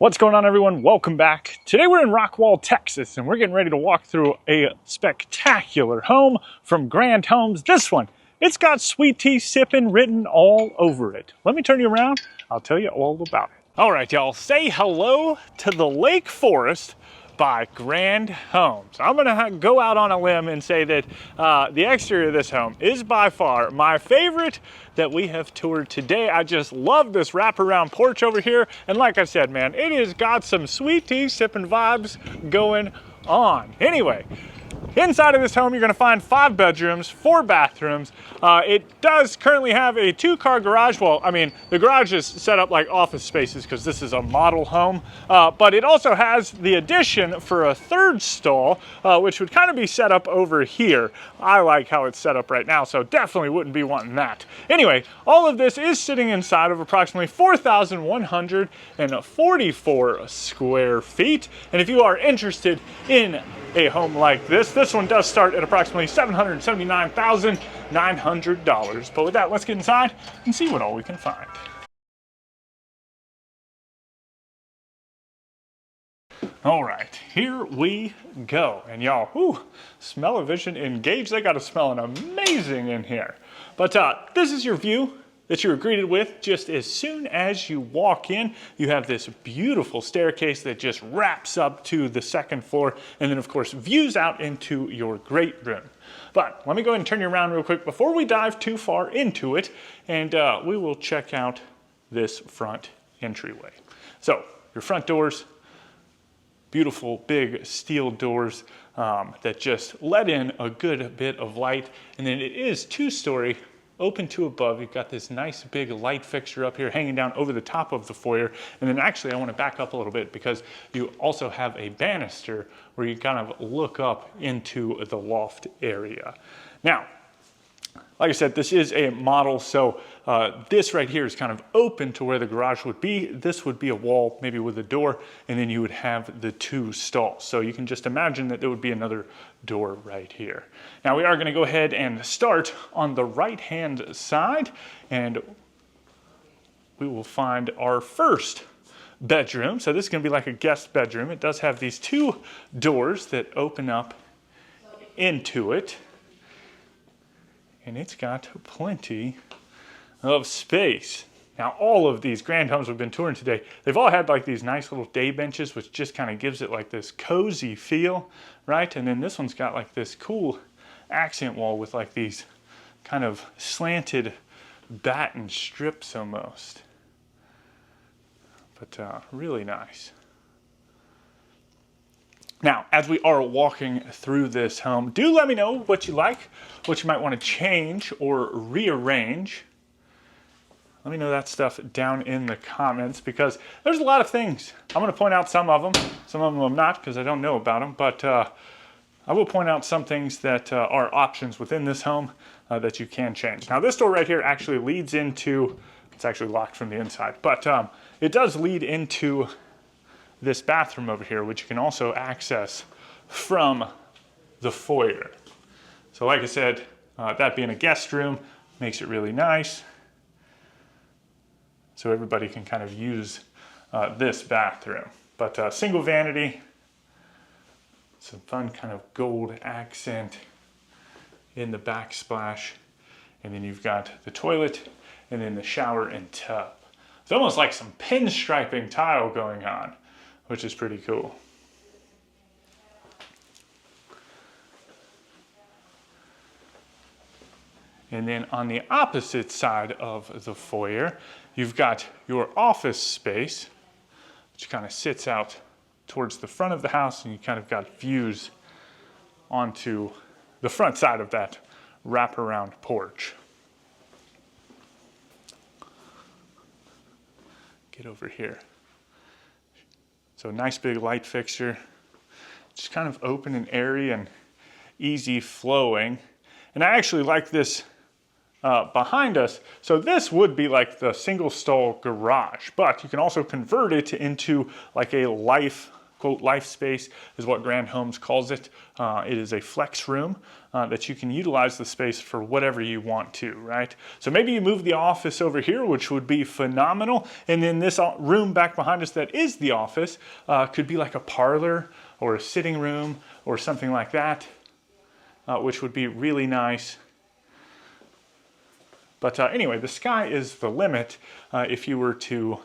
What's going on, everyone? Welcome back. Today we're in Rockwall, Texas, and we're getting ready to walk through a spectacular home from Grand Homes. This one, it's got sweet tea sipping written all over it. Let me turn you around. I'll tell you all about it. All right, y'all, say hello to the Lake Forest by Grand Homes. I'm gonna go out on a limb and say that the exterior of this home is by far my favorite that we have toured today. I just love this wraparound porch over here. And like I said, man, it has got some sweet tea sipping vibes going on. Anyway, inside of this home, you're gonna find 5 bedrooms, 4 bathrooms. It does currently have a 2-car garage. Well, I mean, the garage is set up like office spaces because this is a model home, but it also has the addition for a 3rd stall, which would kind of be set up over here. I like how it's set up right now, so definitely wouldn't be wanting that. Anyway, all of this is sitting inside of approximately 4,144 square feet. And if you are interested in a home like this one does start at approximately $779,900. But with that, let's get inside and see what all we can find. All right, here we go. And y'all, smell-o-vision engaged. They got it smelling amazing in here. But this is your view that you were greeted with just as soon as you walk in. You have this beautiful staircase that just wraps up to the 2nd floor, and then of course views out into your great room. But let me go ahead and turn you around real quick before we dive too far into it, and we will check out this front entryway. So your front doors, beautiful big steel doors that just let in a good bit of light, and then it is 2-story, open to above. You've got this nice big light fixture up here hanging down over the top of the foyer. And then actually I want to back up a little bit because you also have a banister where you kind of look up into the loft area. Now, like I said, this is a model, so this right here is kind of open to where the garage would be. This would be a wall, maybe with a door, and then you would have the 2 stalls. So you can just imagine that there would be another door right here. Now we are gonna go ahead and start on the right-hand side, and we will find our first bedroom. So this is gonna be like a guest bedroom. It does have these 2 doors that open up into it. And it's got plenty of space. Now, all of these Grand Homes we've been touring today, they've all had like these nice little day benches, which just kind of gives it like this cozy feel, right? And then this one's got like this cool accent wall with like these kind of slanted batten strips almost. But really nice. Now, as we are walking through this home, do let me know what you like, what you might want to change or rearrange. Let me know that stuff down in the comments because there's a lot of things. I'm going to point out some of them I'm not because I don't know about them, but I will point out some things that are options within this home that you can change. Now, this door right here actually leads into, it's actually locked from the inside, but it does lead into this bathroom over here, which you can also access from the foyer. So like I said, that being a guest room makes it really nice. So everybody can kind of use this bathroom. But single vanity, some fun kind of gold accent in the backsplash. And then you've got the toilet and then the shower and tub. It's almost like some pinstriping tile going on, which is pretty cool. And then on the opposite side of the foyer, you've got your office space, which kind of sits out towards the front of the house, and you kind of got views onto the front side of that wraparound porch. Get over here. So nice big light fixture, just kind of open and airy and easy flowing. And I actually like this behind us. So this would be like the single stall garage, but you can also convert it into like a life quote, life space is what Grand Homes calls it. It is a flex room that you can utilize the space for whatever you want to, right? So maybe you move the office over here, which would be phenomenal. And then this room back behind us that is the office could be like a parlor or a sitting room or something like that, which would be really nice. But anyway, the sky is the limit if you were to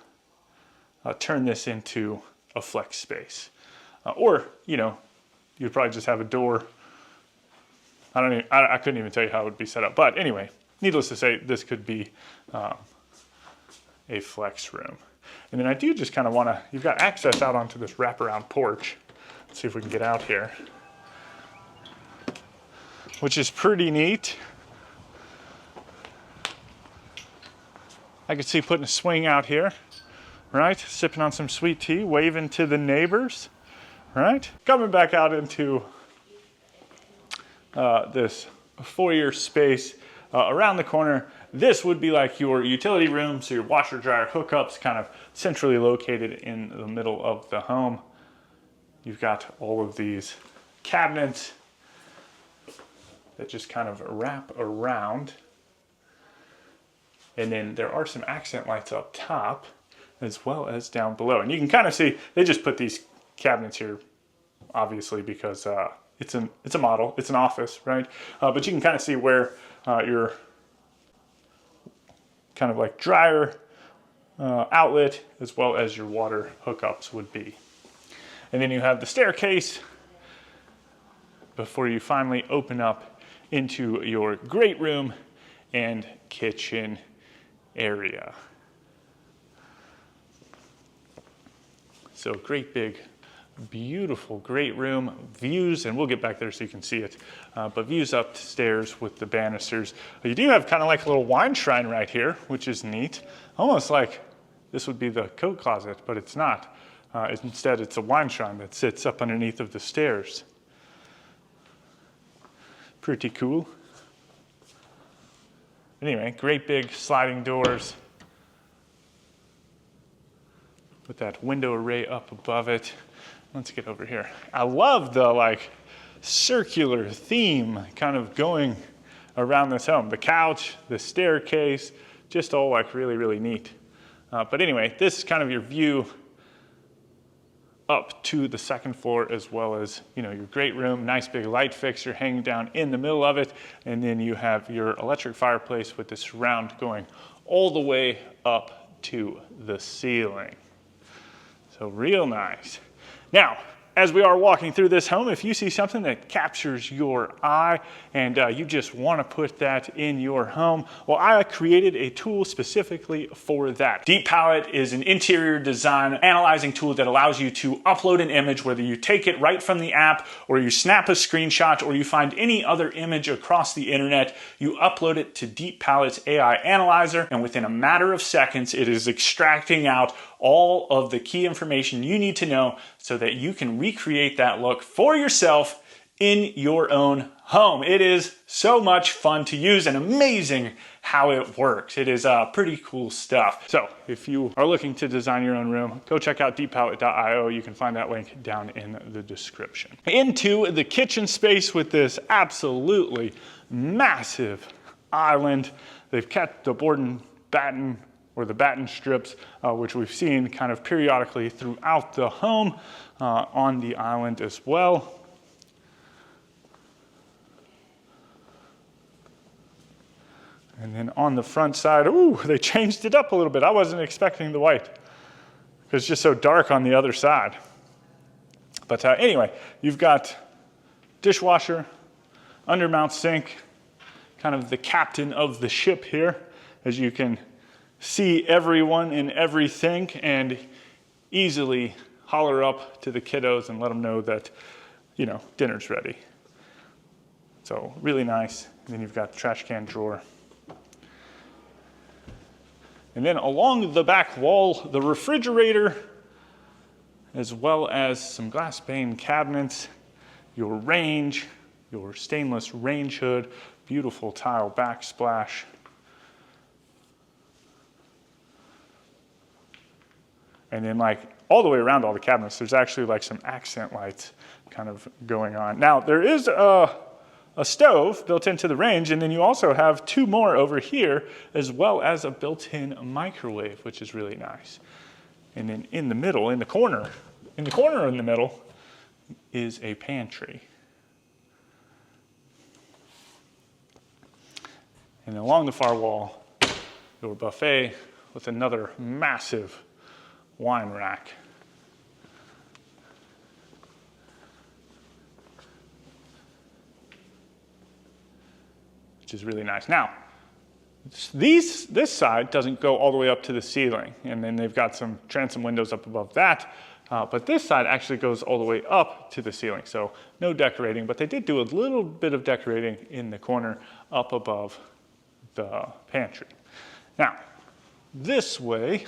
turn this into a flex space. Or, you know, you'd probably just have a door. I couldn't even tell you how it would be set up. But anyway, needless to say, this could be a flex room. And then I do just kind of want to, you've got access out onto this wraparound porch. Let's see if we can get out here, which is pretty neat. I could see putting a swing out here, right? Sipping on some sweet tea, waving to the neighbors, right? Coming back out into this foyer space around the corner. This would be like your utility room, so your washer dryer hookups kind of centrally located in the middle of the home. You've got all of these cabinets that just kind of wrap around. And then there are some accent lights up top as well as down below. And you can kind of see, they just put these cabinets here, obviously, because it's a model, it's an office, right? But you can kind of see where your kind of like dryer outlet as well as your water hookups would be. And then you have the staircase before you finally open up into your great room and kitchen area. So great big, beautiful, great room. Views, and we'll get back there so you can see it, but views upstairs with the banisters. You do have kind of like a little wine shrine right here, which is neat. Almost like this would be the coat closet, but it's not. Instead, it's a wine shrine that sits up underneath of the stairs. Pretty cool. Anyway, great big sliding doors with that window array up above it. Let's get over here. I love the like circular theme kind of going around this home. The couch, the staircase, just all like really, really neat. But anyway, this is kind of your view up to the second floor, as well as, you know, your great room, nice big light fixture hanging down in the middle of it. And then you have your electric fireplace with the surround going all the way up to the ceiling. So real nice. Now, as we are walking through this home, if you see something that captures your eye and you just want to put that in your home, well, I created a tool specifically for that. deeppalette is an interior design analyzing tool that allows you to upload an image, whether you take it right from the app or you snap a screenshot or you find any other image across the internet, you upload it to deeppallette's AI analyzer, and within a matter of seconds, it is extracting out all of the key information you need to know so that you can recreate that look for yourself in your own home. It is so much fun to use and amazing how it works. It is pretty cool stuff. So if you are looking to design your own room, go check out deeppalette.io. You can find that link down in the description. Into the kitchen space with this absolutely massive island. They've kept the board and batten or the batten strips, which we've seen kind of periodically throughout the home on the island as well. And then on the front side, ooh, they changed it up a little bit. I wasn't expecting the white because it's just so dark on the other side. But anyway, you've got dishwasher, undermount sink, kind of the captain of the ship here, as you can see everyone and everything and easily holler up to the kiddos and let them know that, you know, dinner's ready. So really nice. And then you've got the trash can drawer. And then along the back wall, the refrigerator, as well as some glass pane cabinets, your range, your stainless range hood, beautiful tile backsplash. And then like all the way around all the cabinets, there's actually like some accent lights kind of going on. Now, there is a stove built into the range, and then you also have 2 more over here, as well as a built-in microwave, which is really nice. And then in the middle, in the corner in the middle, is a pantry. And along the far wall, your buffet with another massive wine rack. Which is really nice. Now, this side doesn't go all the way up to the ceiling, and then they've got some transom windows up above that, but this side actually goes all the way up to the ceiling, so no decorating, but they did do a little bit of decorating in the corner up above the pantry. Now, this way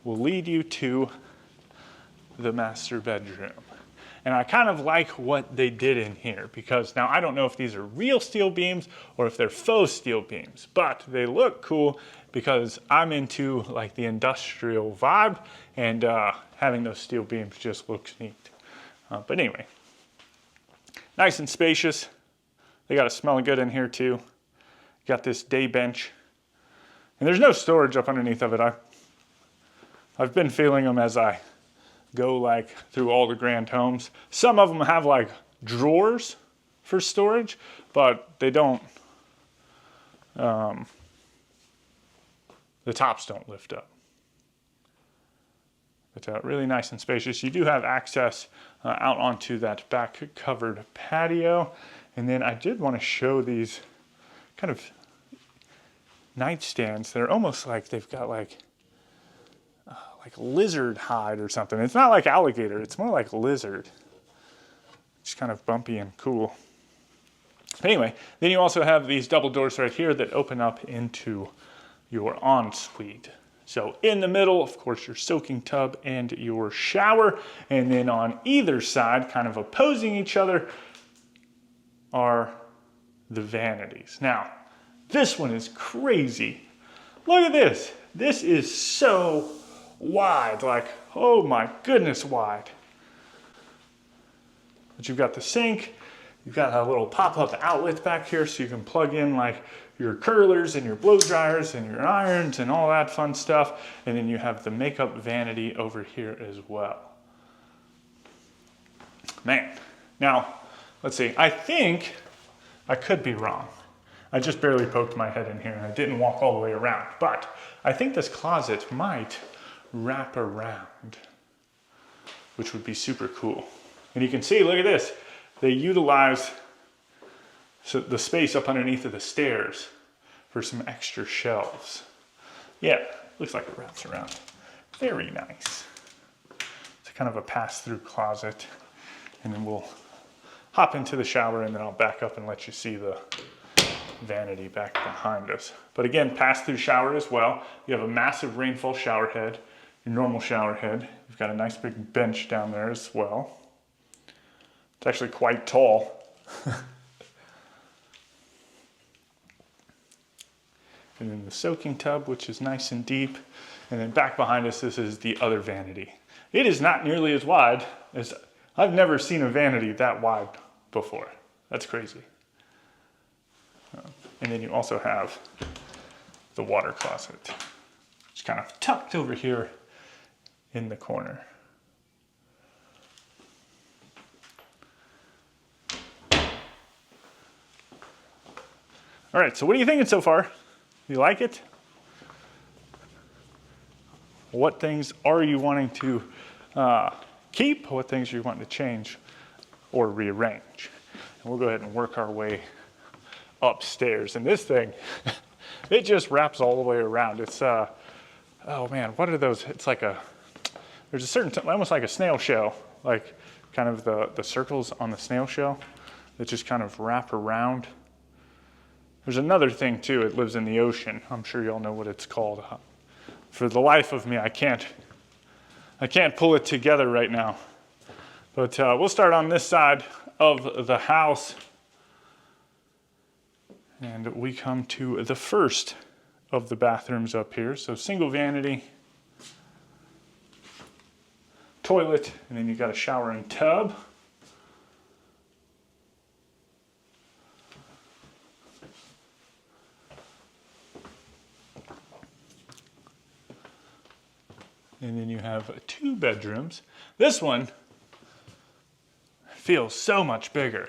will lead you to the master bedroom. And I kind of like what they did in here, because now I don't know if these are real steel beams or if they're faux steel beams, but they look cool because I'm into like the industrial vibe, and having those steel beams just looks neat. But anyway, nice and spacious. They got it smelling good in here too. Got this day bench, and there's no storage up underneath of it. I've been feeling them as I go like through all the grand homes. Some of them have like drawers for storage, but they don't, the tops don't lift up. It's really nice and spacious. You do have access out onto that back covered patio. And then I did want to show these kind of nightstands. They're almost like they've got like lizard hide or something. It's not like alligator, it's more like lizard. It's kind of bumpy and cool. But anyway, then you also have these double doors right here that open up into your ensuite. So in the middle, of course, your soaking tub and your shower. And then on either side, kind of opposing each other, are the vanities. Now, this one is crazy. Look at this. This is so wide, like, oh my goodness, wide. But you've got the sink, you've got a little pop-up outlet back here so you can plug in like your curlers and your blow dryers and your irons and all that fun stuff. And then you have the makeup vanity over here as well. Man, now, let's see, I think, I could be wrong. I just barely poked my head in here and I didn't walk all the way around, but I think this closet might wrap around, which would be super cool. And you can see, look at this. They utilize the space up underneath of the stairs for some extra shelves. Yeah, looks like it wraps around. Very nice. It's kind of a pass-through closet. And then we'll hop into the shower and then I'll back up and let you see the vanity back behind us. But again, pass-through shower as well. You have a massive rainfall shower head. Your normal shower head. You've got a nice big bench down there as well. It's actually quite tall. And then the soaking tub, which is nice and deep. And then back behind us, this is the other vanity. It is not nearly as wide as, I've never seen a vanity that wide before. That's crazy. And then you also have the water closet. It's kind of tucked over here in the corner. All right, so what are you thinking so far? You like it? What things are you wanting to keep? What things are you wanting to change or rearrange? And we'll go ahead and work our way upstairs. And this thing, it just wraps all the way around. It's, oh man, what are those? It's like there's a certain, almost like a snail shell, like kind of the circles on the snail shell that just kind of wrap around. There's another thing too, it lives in the ocean. I'm sure y'all know what it's called. For the life of me, I can't pull it together right now. But we'll start on this side of the house. And we come to the first of the bathrooms up here. So single vanity. toilet, and then you got a shower and tub. And then you have 2 bedrooms. This one feels so much bigger.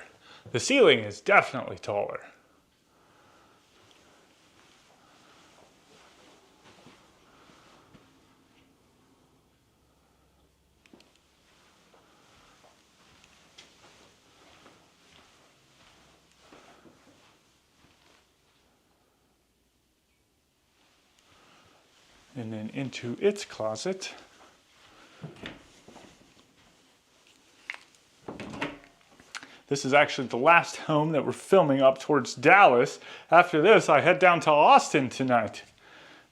The ceiling is definitely taller. And then into its closet. This is actually the last home that we're filming up towards Dallas. After this, I head down to Austin tonight.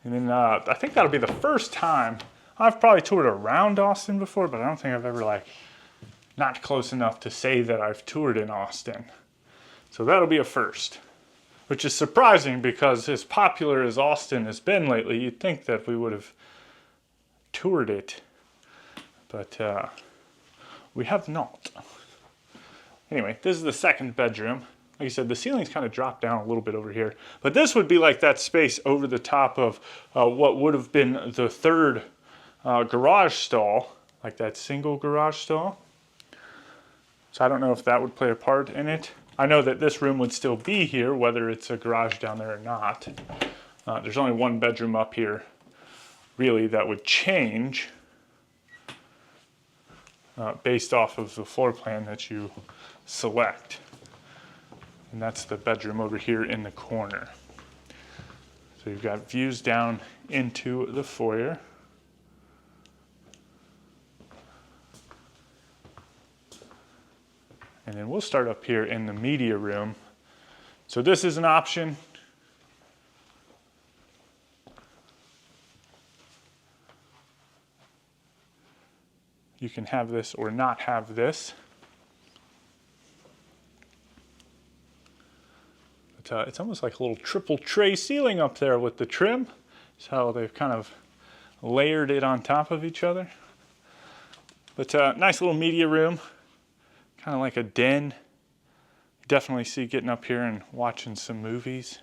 And then I think that'll be the first time. I've probably toured around Austin before, but I don't think I've ever not close enough to say that I've toured in Austin. So that'll be a first. Which is surprising because as popular as Austin has been lately, you'd think that we would have toured it. But we have not. Anyway, this is the 2nd bedroom. Like I said, the ceiling's kind of dropped down a little bit over here. But this would be like that space over the top of what would have been the 3rd garage stall. Like that single garage stall. So I don't know if that would play a part in it. I know that this room would still be here, whether it's a garage down there or not. There's only 1 bedroom up here, really, that would change based off of the floor plan that you select. And that's the bedroom over here in the corner. So you've got views down into the foyer. And then we'll start up here in the media room. So this is an option. You can have this or not have this. But it's almost like a little triple tray ceiling up there with the trim. That's how they've kind of layered it on top of each other. But nice little media room. Kind of like a den. Definitely see getting up here and watching some movies.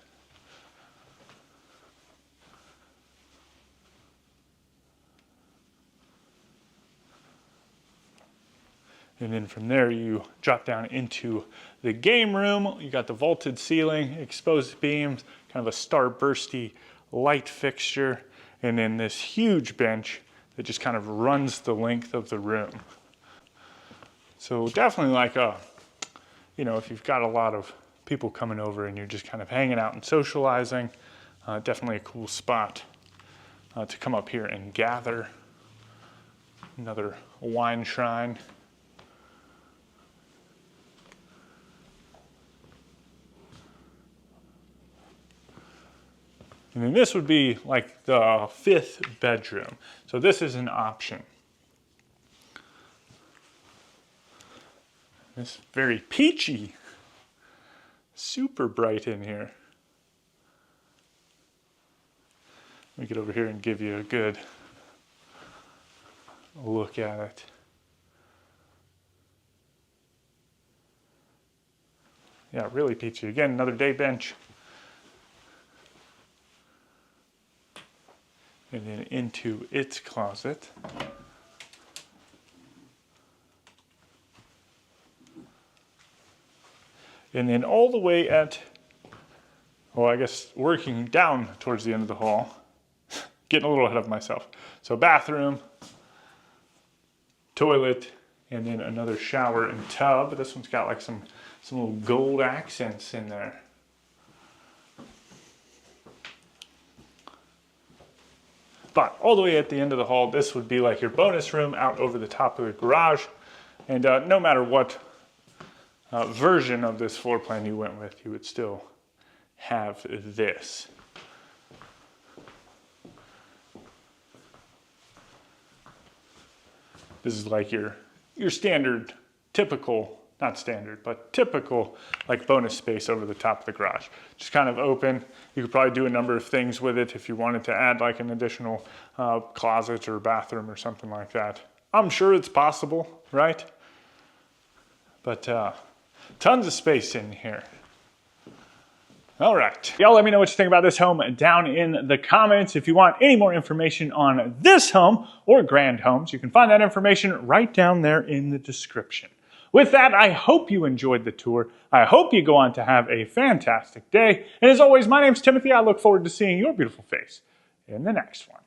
And then from there you drop down into the game room. You got the vaulted ceiling, exposed beams, kind of a starbursty light fixture, and then this huge bench that just kind of runs the length of the room. So definitely like if you've got a lot of people coming over and you're just kind of hanging out and socializing, definitely a cool spot to come up here and gather. Another wine shrine. And then this would be like the 5th bedroom. So this is an option. It's very peachy. Super bright in here. Let me get over here and give you a good look at it. Yeah, really peachy. Again, another day bench. And then into its closet. And then all the way at, I guess working down towards the end of the hall. Getting a little ahead of myself. So bathroom, toilet, and then another shower and tub. This one's got like some little gold accents in there. But all the way at the end of the hall, this would be like your bonus room out over the top of the garage. And no matter what version of this floor plan you went with, you would still have this. This is like your standard, typical, not standard, but typical like bonus space over the top of the garage. Just kind of open. You could probably do a number of things with it if you wanted to add like an additional closet or bathroom or something like that. I'm sure it's possible, right? But tons of space in here. All right. Y'all let me know what you think about this home down in the comments. If you want any more information on this home or Grand Homes, you can find that information right down there in the description. With that, I hope you enjoyed the tour. I hope you go on to have a fantastic day. And as always, my name's Timothy. I look forward to seeing your beautiful face in the next one.